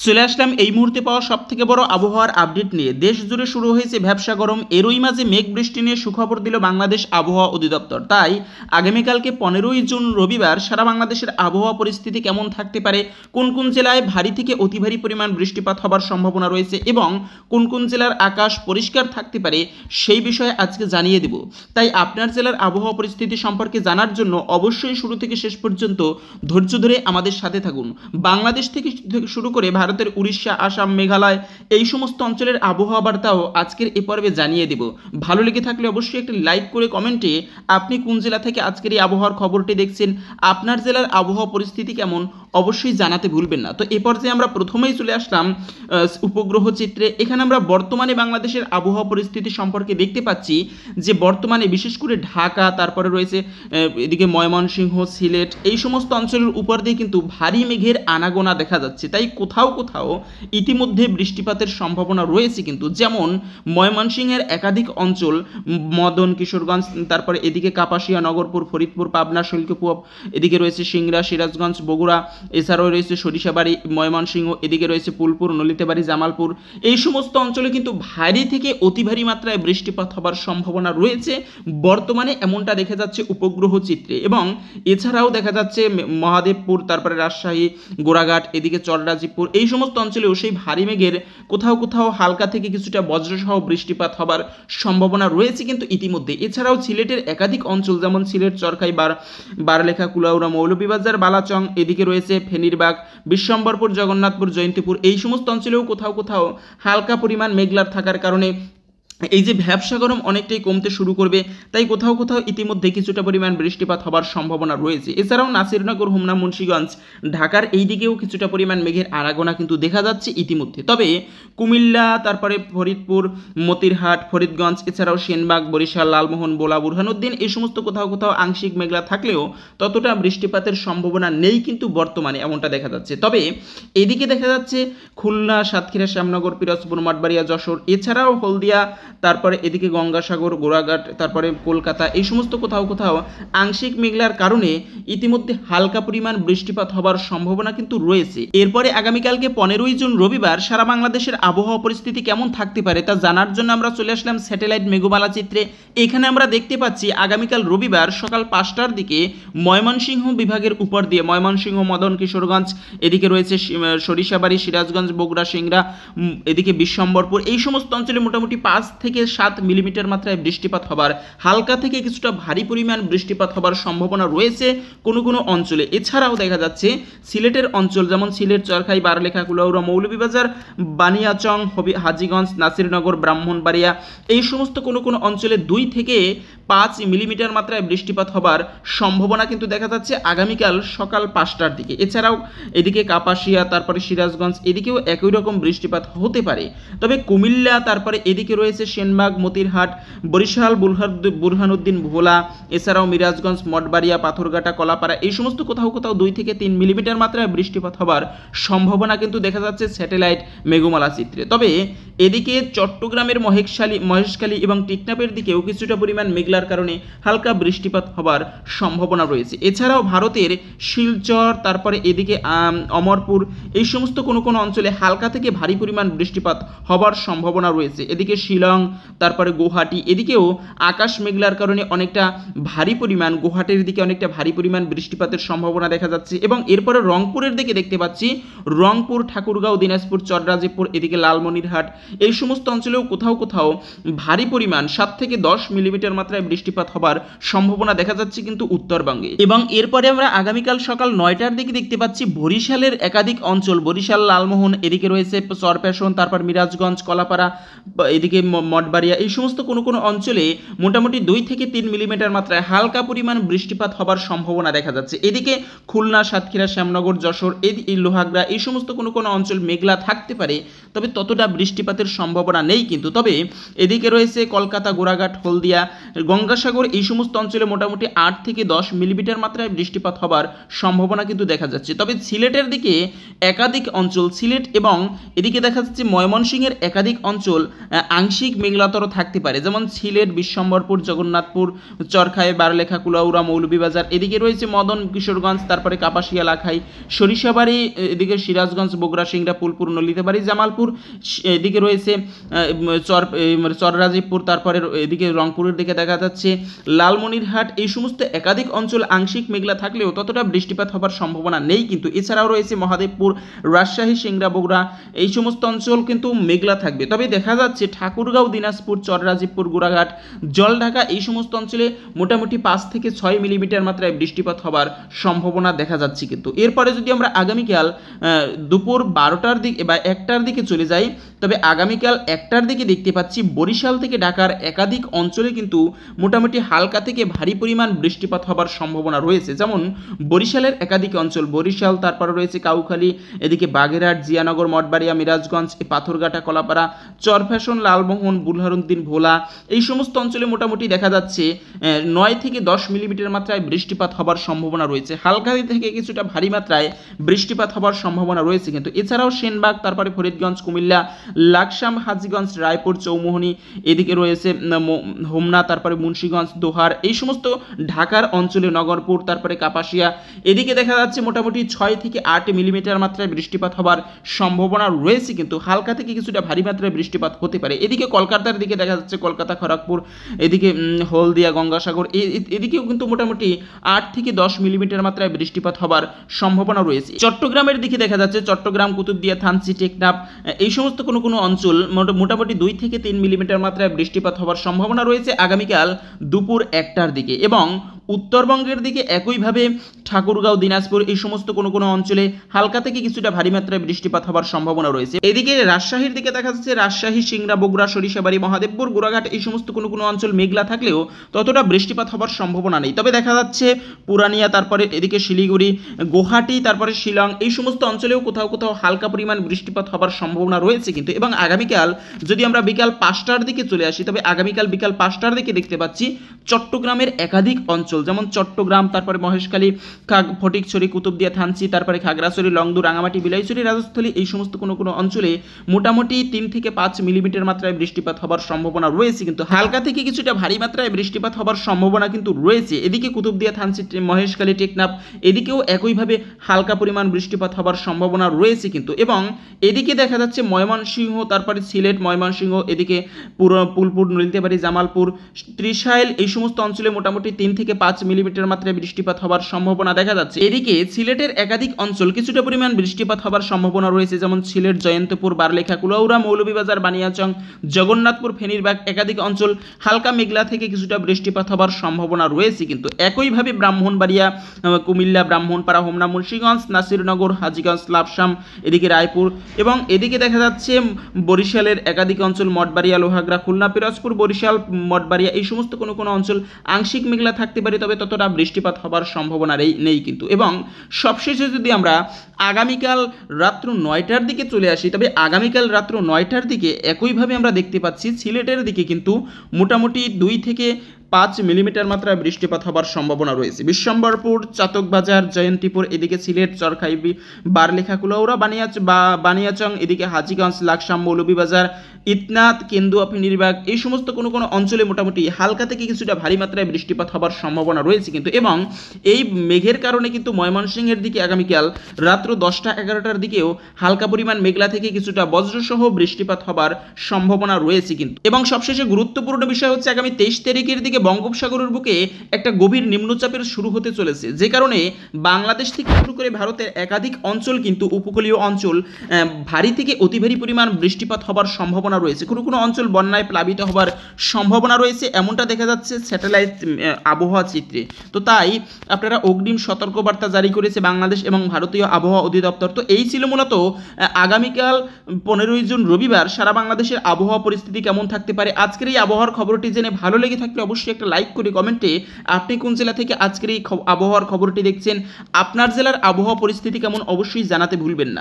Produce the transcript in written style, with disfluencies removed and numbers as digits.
চলে আসলাম এই মুহূর্তে পাওয়া সবথেকে বড় আবহাওয়ার আপডেট নিয়ে। দেশ জুড়ে শুরু হয়েছে ভ্যাপসা গরম, এরই মাঝে মেঘ বৃষ্টি নিয়ে সুখবর দিল বাংলাদেশ আবহাওয়া অধিদপ্তর। তাই আগামীকালকে 15ই জুন রবিবার সারা বাংলাদেশের আবহাওয়া পরিস্থিতি কেমন থাকতে পারে, কোন কোন জেলায় ভারী থেকে অতি ভারী পরিমাণ বৃষ্টিপাত হবার সম্ভাবনা রয়েছে এবং কোন কোন জেলার আকাশ পরিষ্কার থাকতে পারে সেই বিষয়ে আজকে জানিয়ে দেব। তাই আপনার জেলার আবহাওয়া পরিস্থিতি সম্পর্কে জানার জন্য অবশ্যই শুরু থেকে শেষ পর্যন্ত ধৈর্য ধরে আমাদের সাথে থাকুন। বাংলাদেশ থেকে শুরু করে ভারতের উড়িষ্যা, আসাম, মেঘালয় এই সমস্ত অঞ্চলের আবহাওয়া বার্তাও আজকের এ পর্বে জানিয়ে দেব। ভালো লেগে থাকলে অবশ্যই একটি লাইক করে কমেন্টে আপনি কোন জেলা থেকে আজকের এই আবহাওয়ার খবরটি দেখছেন, আপনার জেলার আবহাওয়া পরিস্থিতি কেমন অবশ্যই জানাতে ভুলবেন না। তো এ পর্যায়ে আমরা প্রথমেই চলে আসলাম উপগ্রহ চিত্রে। এখানে আমরা বর্তমানে বাংলাদেশের আবহাওয়া পরিস্থিতি সম্পর্কে দেখতে পাচ্ছি যে বর্তমানে বিশেষ করে ঢাকা, তারপরে রয়েছে এদিকে ময়মনসিংহ, সিলেট এই সমস্ত অঞ্চলের উপর দিয়ে কিন্তু ভারী মেঘের আনাগোনা দেখা যাচ্ছে। তাই কোথাও কোথাও ইতিমধ্যে বৃষ্টিপাতের সম্ভাবনা রয়েছে কিন্তু, যেমন ময়মনসিংহের একাধিক অঞ্চল মদন, কিশোরগঞ্জ, তারপরে এদিকে কাপাসিয়া, নগরপুর, ফরিদপুর, পাবনা, শৈলকুপা, এদিকে রয়েছে সিংড়া, সিরাজগঞ্জ, বগুড়া, এছাড়াও রয়েছে সরিষাবাড়ি, ময়মনসিংহ, এদিকে রয়েছে ফুলপুর, নলিতাবাড়ি, জামালপুর এই সমস্ত অঞ্চলে কিন্তু ভারী থেকে অতি ভারী মাত্রায় বৃষ্টিপাত হবার সম্ভাবনা রয়েছে বর্তমানে, এমনটা দেখা যাচ্ছে উপগ্রহ চিত্রে। এবং এছাড়াও দেখা যাচ্ছে মহাদেবপুর, তারপরে রাজশাহী, গোড়াঘাট, এদিকে চররাজীবপুর এই সমস্ত অঞ্চলেও সেই ভারী মেঘের কোথাও কোথাও হালকা থেকে কিছুটা বজ্রসহ বৃষ্টিপাত হবার সম্ভাবনা রয়েছে কিন্তু ইতিমধ্যে। এছাড়াও সিলেটের একাধিক অঞ্চল যেমন সিলেট, চরখাই, বারলেখা, কুলাউড়া, মৌলভীবাজার, বালাচং, এদিকে রয়েছে ফেনীরবাগ, বিশ্বম্বরপুর, জগন্নাথপুর, জয়ন্তীপুর এই সমস্ত অঞ্চলেও কোথাও কোথাও হালকা পরিমাণ মেঘলার থাকার কারণে এই যে ভ্যাপসা গরম অনেকটাই কমতে শুরু করবে। তাই কোথাও কোথাও ইতিমধ্যে কিছুটা পরিমাণ বৃষ্টিপাত হবার সম্ভাবনা রয়েছে। এছাড়াও নাসিরনগর, হোমনা, মুন্সিগঞ্জ, ঢাকার এই দিকেও কিছুটা পরিমাণ মেঘের আনাগোনা কিন্তু দেখা যাচ্ছে ইতিমধ্যে। তবে কুমিল্লা, তারপরে ফরিদপুর, মতিরহাট, ফরিদগঞ্জ, এছাড়াও সেনবাগ, বরিশাল, লালমোহন, বোলা, বুরহানুদ্দিন এই সমস্ত কোথাও কোথাও আংশিক মেঘলা থাকলেও ততটা বৃষ্টিপাতের সম্ভাবনা নেই কিন্তু বর্তমানে, এমনটা দেখা যাচ্ছে। তবে এদিকে দেখা যাচ্ছে খুলনা, সাতক্ষীরা, শ্যামনগর, পিরোজপুর, মঠবাড়িয়া, যশোর, এছাড়াও হলদিয়া, তারপরে এদিকে গঙ্গাসাগর, গোড়াঘাট, তারপরে কলকাতা এই সমস্ত কোথাও কোথাও আংশিক মেঘলার কারণে ইতিমধ্যে হালকা পরিমাণ বৃষ্টিপাত হবার সম্ভাবনা কিন্তু রয়েছে। এরপরে আগামীকালকে 15ই জুন রবিবার সারা বাংলাদেশের আবহাওয়া পরিস্থিতি কেমন থাকতে পারে তা জানার জন্য আমরা চলে আসলাম স্যাটেলাইট মেঘমালা চিত্রে। এখানে আমরা দেখতে পাচ্ছি আগামীকাল রবিবার সকাল 5টার দিকে ময়মনসিংহ বিভাগের উপর দিয়ে ময়মনসিংহ, মদন, কিশোরগঞ্জ, এদিকে রয়েছে সরিষাবাড়ি, সিরাজগঞ্জ, বগুড়া, সিংড়া, এদিকে বিশ্বম্বরপুর এই সমস্ত অঞ্চলে মোটামুটি 5 থেকে 7 মিলিমিটার মাত্রায় বৃষ্টিপাত হবার, হালকা থেকে কিছুটা ভারী পরিমাণ বৃষ্টিপাত হবার সম্ভাবনা রয়েছে কোনো কোনো অঞ্চলে। এছাড়াও দেখা যাচ্ছে সিলেটের অঞ্চল যেমন সিলেট, চরখাই, বারলেখা, কুলাউড়া, মৌলভীবাজার, বানিয়াচং, হাজীগঞ্জ, নাসিরনগর, ব্রাহ্মণবাড়িয়া এই সমস্ত কোনো কোনো অঞ্চলে 2 থেকে 5 মিলিমিটার মাত্রায় বৃষ্টিপাত হবার সম্ভাবনা কিন্তু দেখা যাচ্ছে আগামীকাল সকাল 5টার দিকে। এছাড়াও এদিকে কাপাসিয়া, তারপরে সিরাজগঞ্জ এদিকেও একই রকম বৃষ্টিপাত হতে পারে। তবে কুমিল্লা, তারপরে এদিকে রয়েছে সেনবাগ, মতিরহাট, বরিশাল, বুরহানুদ্দিন, ভোলা, এছাড়াও মিরাজগঞ্জ, মঠবাড়িয়া, পাথরঘাটা, কলাপাড়া এই সমস্ত কোথাও কোথাও 2 থেকে 3 মিলিমিটার মাত্রায় বৃষ্টিপাত হবার সম্ভাবনা কিন্তু দেখা যাচ্ছে স্যাটেলাইট মেঘমালা চিত্রে। তবে এদিকে চট্টগ্রামের মহেশখালী এবং টেকনাফের দিকেও কিছুটা পরিমাণ মেঘলার কারণে হালকা বৃষ্টিপাত হবার সম্ভাবনা রয়েছে। এছাড়াও ভারতের শিলচর, তারপরে এদিকে অমরপুর এই সমস্ত কোনো কোনো অঞ্চলে হালকা থেকে ভারী পরিমাণ বৃষ্টিপাত হবার সম্ভাবনা রয়েছে। এদিকে শিলং, তারপরে গুয়াহাটি এদিকেও আকাশ মেঘলার কারণে অনেকটা ভারী পরিমাণ, গুয়াহাটির দিকে অনেকটা ভারী পরিমাণ বৃষ্টিপাতের সম্ভাবনা দেখা যাচ্ছে। এবং এরপরে রংপুরের দিকে দেখতে পাচ্ছি রংপুর, ঠাকুরগাঁও, দিনাজপুর, চররাজীবপুর, এদিকে লালমনিরহাট এই সমস্ত অঞ্চলেও কোথাও কোথাও ভারী পরিমাণ 7 থেকে 10 মিলিমিটার মাত্রায় বৃষ্টিপাত হবার সম্ভাবনা দেখা যাচ্ছে কিন্তু উত্তরবঙ্গে। এবং এরপরে আমরা আগামীকাল সকাল 9টার দিকে দেখতে পাচ্ছি বরিশালের একাধিক অঞ্চল, বরিশাল, লালমোহন, এদিকে রয়েছে চরপেশন, তারপর মিরাজগঞ্জ, কলাপাড়া, এদিকে মঠবাড়িয়া এই সমস্ত কোনো কোনো অঞ্চলে মোটামুটি 2 থেকে 3 মিলিমিটার মাত্রায় হালকা পরিমাণ বৃষ্টিপাত হবার সম্ভাবনা দেখা যাচ্ছে। এদিকে খুলনা, সাতক্ষীরা, শ্যামনগর, যশোর, এই লোহাগড়া এই সমস্ত কোনো কোনো অঞ্চল মেঘলা থাকতে পারে, তবে ততটা বৃষ্টিপাতের সম্ভাবনা নেই কিন্তু। তবে এদিকে রয়েছে কলকাতা, গোড়াঘাট, হলদিয়া, গঙ্গাসাগর এই সমস্ত অঞ্চলে মোটামুটি 8 থেকে 10 মিলিমিটার মাত্রায় বৃষ্টিপাত হবার সম্ভাবনা কিন্তু দেখা যাচ্ছে। তবে সিলেটের দিকে একাধিক অঞ্চল, সিলেট এবং এদিকে দেখা যাচ্ছে ময়মনসিংহের একাধিক অঞ্চল আংশিক মেঘলাতর থাকতে পারে, যেমন সিলেট, বিশ্বম্বরপুর, জগন্নাথপুর, চরখাই, বারলেখা, কুলাউড়া, মৌলভীবাজার, এদিকে রয়েছে মদন কিশোরগঞ্জ, তারপরে কাপাসিয়া, লাখাই, সরিষাবাড়ি, এদিকে সিরাজগঞ্জ, বগুড়া, সিংড়া, ফুলপুর, নলিতাবাড়ি, জামালপুর, এদিকে রয়েছে চররাজীবপুর, তারপরে এদিকে রংপুরের দিকে দেখা যাচ্ছে লালমনিরহাট। এই সমস্ত একাধিক অঞ্চল আংশিক মেঘলা থাকলেও ততটা বৃষ্টিপাত হবার সম্ভাবনা নেই কিন্তু। এছাড়াও রয়েছে মহাদেবপুর, রাজশাহী, সিংড়া, বগুড়া, এই সমস্ত অঞ্চল কিন্তু মেঘলা থাকবে। তবে দেখা যাচ্ছে ঠাকুরগাঁও, দিনাজপুর, চররাজীবপুর, গোড়াঘাট, জলঢাকা, এই সমস্ত অঞ্চলে মোটামুটি 5 থেকে 6 মিলিমিটার মাত্রায় বৃষ্টিপাত হবার সম্ভাবনা দেখা যাচ্ছে কিন্তু। এরপরে যদি আমরা আগামীকাল দুপুর 12টার দিকে বা 1টার দিকে চলে যাই, তবে আগামীকাল 1টার দিকে দেখতে পাচ্ছি বরিশাল থেকে ঢাকার একাধিক অঞ্চলে কিন্তু মোটামুটি হালকা থেকে ভারী পরিমাণ বৃষ্টিপাত হবার সম্ভাবনা রয়েছে। যেমন বরিশালের একাধিক অঞ্চল, বরিশাল, তারপরে রয়েছে কাউখালী, এদিকে বাগেরহাট, জিয়ানগর, মঠবাড়িয়া, মিরাজগঞ্জ, পাথরঘাটা, কলাপাড়া, চরফ্যাশন, লালমোহন, বুলহারুদ্দিন, ভোলা, এই সমস্ত অঞ্চলে মোটামুটি দেখা যাচ্ছে 9 থেকে 10 মিলিমিটার মাত্রায় বৃষ্টিপাত হবার সম্ভাবনা রয়েছে। হালকা থেকে কিছুটা ভারী মাত্রায় বৃষ্টিপাত হবার সম্ভাবনা রয়েছে কিন্তু। এছাড়াও সেনবাগ, তারপরে ফরিদগঞ্জ, কুমিল্লা, লাকসাম, হাজীগঞ্জ, রায়পুর, চৌমোহনী, এদিকে রয়েছে হোমনা, তারপরে মুন্সিগঞ্জ, দোহার, এই সমস্ত ঢাকার অঞ্চলে নগরপুর, তারপরে কাপাসিয়া, এদিকে দেখা যাচ্ছে মোটামুটি 6 থেকে 8 মিলিমিটার মাত্রায় বৃষ্টিপাত হবার সম্ভাবনা রয়েছে কিন্তু। হালকা থেকে কিছুটা ভারী মাত্রায় বৃষ্টিপাত হতে পারে। এদিকে কলকাতার দিকে দেখা যাচ্ছে কলকাতা, খড়গপুর, এদিকে হলদিয়া, গঙ্গাসাগর, এদিকেও কিন্তু মোটামুটি 8 থেকে 10 মিলিমিটার মাত্রায় বৃষ্টিপাত হবার সম্ভাবনা রয়েছে। চট্টগ্রামের দিকে দেখা যাচ্ছে চট্টগ্রাম, কুতুবদিয়া, থানচি, টেকনাফ, এই সমস্ত কোনো অঞ্চল মোটামুটি 2 থেকে 3 মিলিমিটার মাত্রায় বৃষ্টিপাত হবার সম্ভাবনা রয়েছে আগামীকাল দুপুর 1টার দিকে। এবং উত্তরবঙ্গের দিকে একইভাবে ঠাকুরগাঁও, দিনাজপুর, এই সমস্ত কোনো অঞ্চলে হালকা থেকে কিছুটা ভারী মাত্রায় বৃষ্টিপাত হবার সম্ভাবনা রয়েছে। এদিকে রাজশাহীর দিকে দেখা যাচ্ছে রাজশাহী, সিংড়া, বগুড়া, সরিষাবাড়ি, মহাদেবপুর, গোড়াঘাট, এই সমস্ত কোনো অঞ্চল মেঘলা থাকলেও ততটা বৃষ্টিপাত হবার সম্ভাবনা নেই। তবে দেখা যাচ্ছে পুরানিয়া, তারপরে এদিকে শিলিগুড়ি, গুয়াহাটি, তারপরে শিলং, এই সমস্ত অঞ্চলেও কোথাও কোথাও হালকা পরিমাণ বৃষ্টিপাত হবার সম্ভাবনা রয়েছে কিন্তু। এবং আগামীকাল যদি আমরা বিকাল 5টার দিকে চলে আসি, তবে আগামীকাল বিকাল 5টার দিকে দেখতে পাচ্ছি চট্টগ্রামের একাধিক অঞ্চল, যেমন চট্টগ্রাম, তারপরে মহেশখালী, ফটিকছড়ি, কুতুবদিয়া, থানচি, তারপরে খাগড়াছড়ি, লংদু, রাঙামাটি, বিলাইছড়ি, রাজস্থলী, এই সমস্ত কোনো অঞ্চলে মোটামুটি 3 থেকে 5 মিলিমিটার মাত্রায় বৃষ্টিপাত হবার সম্ভাবনা রয়েছে কিন্তু। হালকা থেকে কিছুটা ভারী মাত্রায় বৃষ্টিপাত হবার সম্ভাবনা কিন্তু রয়েছে। এদিকে কুতুবদিয়া, থানচি, মহেশখালী, টেকনাফ, এদিকেও একইভাবে হালকা পরিমাণ বৃষ্টিপাত হবার সম্ভাবনা রয়েছে কিন্তু। এবং এদিকে দেখা যাচ্ছে ময়মনসিংহ, তারপরে সিলেট, ময়মনসিংহ, এদিকে ফুলপুর, নলিতাবাড়ি, জামালপুর, ত্রিশাইল, এই সমস্ত অঞ্চলে মোটামুটি 3 থেকে 5 মিলিমিটার মাত্রায় বৃষ্টিপাত হবার সম্ভাবনা দেখা যাচ্ছে। এদিকে সিলেটের একাধিক অঞ্চল কিছুটা পরিমাণ বৃষ্টিপাত হবার সম্ভাবনা রয়েছে, যেমন সিলেট, জয়ন্তপুর, বারলেখা, কুলাউড়া, মৌলভীবাজার, বানিয়াচং, জগন্নাথপুর, ফেনীরবাগ, একাধিক অঞ্চল হালকা মেঘলা থেকে কিছুটা বৃষ্টিপাত হবার সম্ভাবনা রয়েছে কিন্তু। একইভাবে ব্রাহ্মণবাড়িয়া, কুমিল্লা, ব্রাহ্মণপাড়া, হোমনা, মুন্সিগঞ্জ, নাসিরনগর, হাজীগঞ্জ, লাকসাম, এদিকে রায়পুর, এবং এদিকে দেখা যাচ্ছে বরিশালের একাধিক অঞ্চল মঠবাড়িয়া, লোহাগড়া, খুলনা, পিরোজপুর, বরিশাল, মঠবাড়িয়া, এই সমস্ত কোনো অঞ্চল আংশিক মেঘলা থাকতে পারে, তবে ততটা বৃষ্টিপাত হবার সম্ভাবনা নেই কিন্তু। এবং সবশেষে যদি আমরা আগামীকাল রাত্র 9টার দিকে চলে আসি, তবে আগামীকাল রাত্র 9টার দিকে একইভাবে আমরা দেখতে পাচ্ছি সিলেটের দিকে কিন্তু মোটামুটি 2 থেকে 5 মিলিমিটার মাত্রায় বৃষ্টিপাত হবার সম্ভাবনা রয়েছে। বিশ্বম্বরপুর, চাতকবাজার, জয়ন্তীপুর, এদিকে সিলেট, চরখাইবি, বারলেখা, কুলাউড়া, বানিয়াচং, এদিকে হাজীগঞ্জ, লাকসাম, মৌলভীবাজার, ইতনাত, কেন্দুয়া, ফেনীরবাগ, এই সমস্ত কোনো অঞ্চলে মোটামুটি হালকা থেকে কিছুটা ভারী মাত্রায় বৃষ্টিপাত হবার সম্ভাবনা রয়েছে কিন্তু। এবং এই মেঘের কারণে কিন্তু ময়মনসিংহের দিকে আগামীকাল রাত্র 10টা-11টার দিকেও হালকা পরিমাণ মেঘলা থেকে কিছুটা বজ্রসহ বৃষ্টিপাত হবার সম্ভাবনা রয়েছে কিন্তু। এবং সবশেষে গুরুত্বপূর্ণ বিষয় হচ্ছে আগামী 23 তারিখের দিকে বঙ্গোপসাগরের বুকে একটা গভীর নিম্নচাপের শুরু হতে চলেছে, যে কারণে বাংলাদেশ থেকে শুরু করে ভারতের একাধিক অঞ্চল কিন্তু উপকূলীয় অঞ্চল ভারী থেকে অতি ভারী পরিমাণ বৃষ্টিপাত হবার সম্ভাবনা রয়েছে। কোনো অঞ্চল বন্যায় প্লাবিত হবার সম্ভাবনা রয়েছে, এমনটা দেখা যাচ্ছে স্যাটেলাইট আবহাওয়া চিত্রে। তো তাই আপনারা অগ্রিম সতর্কবার্তা জারি করেছে বাংলাদেশ এবং ভারতীয় আবহাওয়া অধিদপ্তর। তো এই ছিল মূলত আগামীকাল 15ই জুন রবিবার সারা বাংলাদেশের আবহাওয়া পরিস্থিতি কেমন থাকতে পারে। আজকের এই আবহাওয়ার খবরটি জেনে ভালো লেগে থাকলে অবশ্যই একটা লাইক করে কমেন্টে আপনি কোন জেলা থেকে আজকের এই আবহাওয়ার খবরটি দেখছেন, আপনার জেলার আবহাওয়া পরিস্থিতি কেমন অবশ্যই জানাতে ভুলবেন না।